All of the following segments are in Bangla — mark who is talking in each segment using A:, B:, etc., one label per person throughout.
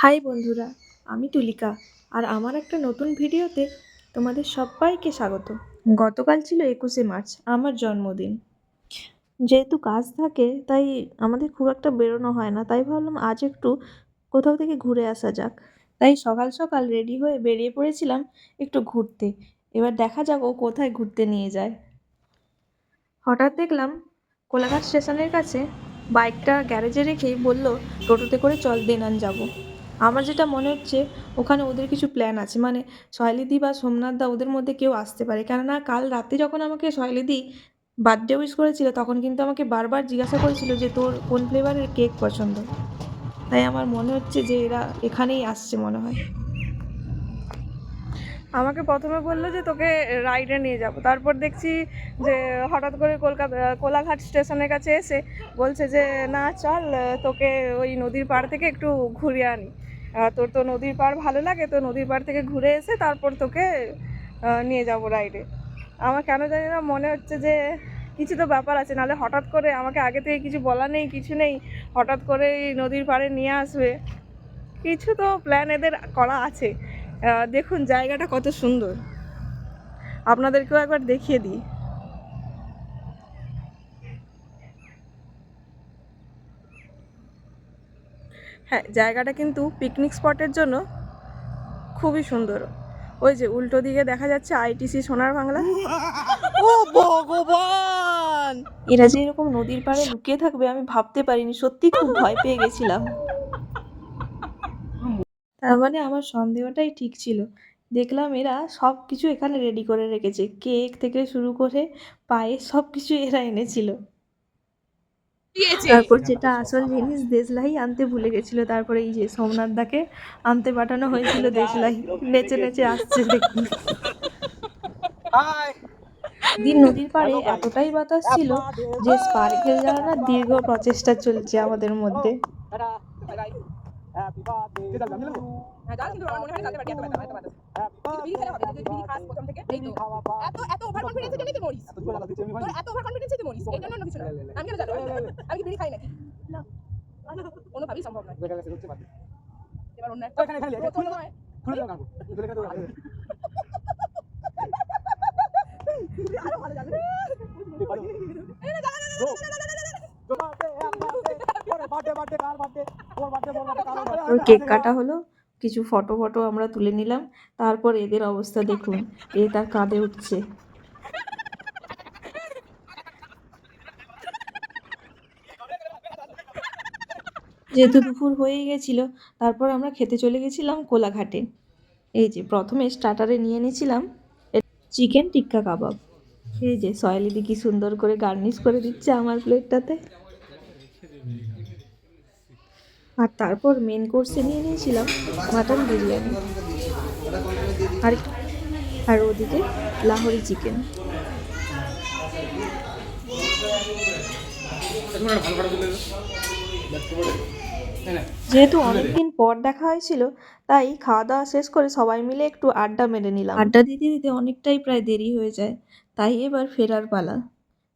A: হাই বন্ধুরা, আমি তুলিকা। আর আমার একটা নতুন ভিডিওতে তোমাদের সবাইকে স্বাগত। গতকাল ছিল 21শে মার্চ, আমার জন্মদিন। যেহেতু কাজ থাকে তাই আমাদের খুব একটা বেরোনো হয় না, তাই ভাবলাম আজ একটু কোথাও থেকে ঘুরে আসা যাক। তাই সকাল সকাল রেডি হয়ে বেরিয়ে পড়েছিলাম একটু ঘুরতে। এবার দেখা যাক ও কোথায় ঘুরতে নিয়ে যায়। হঠাৎ দেখলাম কোলাঘাট স্টেশনের কাছে বাইকটা গ্যারেজে রেখেই বলল টোটোতে করে চল দেনান যাব। আমার যেটা মনে হচ্ছে ওখানে ওদের কিছু প্ল্যান আছে, মানে সহেলিদি বা সোমনাথদা ওদের মধ্যে কেউ আসতে পারে। কেননা কাল রাতে যখন আমাকে সহেলিদি বার্থডে উইশ করেছিল তখন কিন্তু আমাকে বারবার জিজ্ঞাসা করেছিল যে তোর কোন ফ্লেভারের কেক পছন্দ। তাই আমার মনে হচ্ছে যে এরা এখানেই আসছে মনে হয়। আমাকে প্রথমে বললো যে তোকে রাইডে নিয়ে যাব, তারপর দেখছি যে হঠাৎ করে কোলাঘাট স্টেশনের কাছে এসে বলছে যে না চল তোকে ওই নদীর পাড় থেকে একটু ঘুরিয়ে আনি। তোর তো নদীর পাড় ভালো লাগে, তো নদীর পাড় থেকে ঘুরে এসে তারপর তোকে নিয়ে যাব রাইডে। আমার কেন জানি না মনে হচ্ছে যে কিছু তো ব্যাপার আছে, নাহলে হঠাৎ করে আমাকে আগে থেকে কিছু বলা নেই, কিছু নেই, হঠাৎ করে নদীর পাড়ে নিয়ে আসবে। কিছু তো প্ল্যান এদের করা আছে। দেখুন জায়গাটা কত সুন্দর, আপনাদেরকেও একবার দেখিয়ে দিই। হ্যাঁ, জায়গাটা কিন্তু পিকনিক স্পটের জন্য খুবই সুন্দর। ওই যে উল্টো দিকে দেখা যাচ্ছে আইটিসি সোনার বাংলা। ও ভগবান, এরা যে এরকম নদীর পাড়ে লুকিয়ে থাকবে আমি ভাবতে পারিনি, সত্যি খুব ভয় পেয়ে গেছিলাম। তার মানে আমার সন্দেহটাই ঠিক ছিল। দেখলাম এরা সব কিছু এখানে রেডি করে রেখেছে, কেক থেকে শুরু করে পায়েস সব কিছু এরা এনেছিল। তারপর যেটা আসল জিনিস, দেশলাই আনতে ভুলে গেছিল। তারপরে এই যে সোমনাথদাকে আনতে পাঠানো হয়েছিল দেশলাই, নেচে নেচে আসছে দেখুন। দিন নদীর পাড়ে এতটাই বাতাস ছিল যে স্পার্কেল জ্বালানোর দীর্ঘ প্রচেষ্টা চলছে আমাদের মধ্যে। কোনোভাবেই সম্ভব নয়। এবার অন্য একটা প্রথম নয় খুলে দাও গানটা খুলে দাও আরো ভালো যাবে কেক কাটা হলো, কিছু ফটো আমরা তুলে নিলাম। তারপর এদের অবস্থা দেখুন, এ তার কাঁধে উঠছে। যেহেতু দুপুর হয়েই গেছিল, তারপর আমরা খেতে চলে গেছিলাম কোলাঘাটে। এই যে প্রথমে স্টার্টারে নিয়ে নিয়েছিলাম চিকেন টিক্কা কাবাব। এই যে সয়েলিদি কি সুন্দর করে গার্নিশ করে দিচ্ছে আমার প্লেটটাতে। আর তারপর মেন কোর্সে নিয়ে নিয়েছিলাম মাটন বিরিয়ানি, আর ওদিকে লাহোরি চিকেন। যেহেতু অনেকদিন পর দেখা হয়েছিল, তাই খাওয়া দাওয়া শেষ করে সবাই মিলে একটু আড্ডা মেরে নিলাম। আড্ডা দিতে দিতে অনেকটাই প্রায় দেরি হয়ে যায়, তাই এবার ফেরার পালা।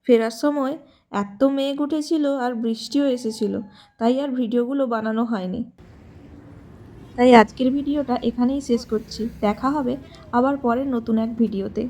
A: ফেরার সময় এত মেঘ উঠেছিল আর বৃষ্টিও এসেছিল, তাই আর ভিডিওগুলো বানানো হয়নি। তাই আজকের ভিডিওটা এখানেই শেষ করছি। দেখা হবে আবার পরের নতুন এক ভিডিওতে।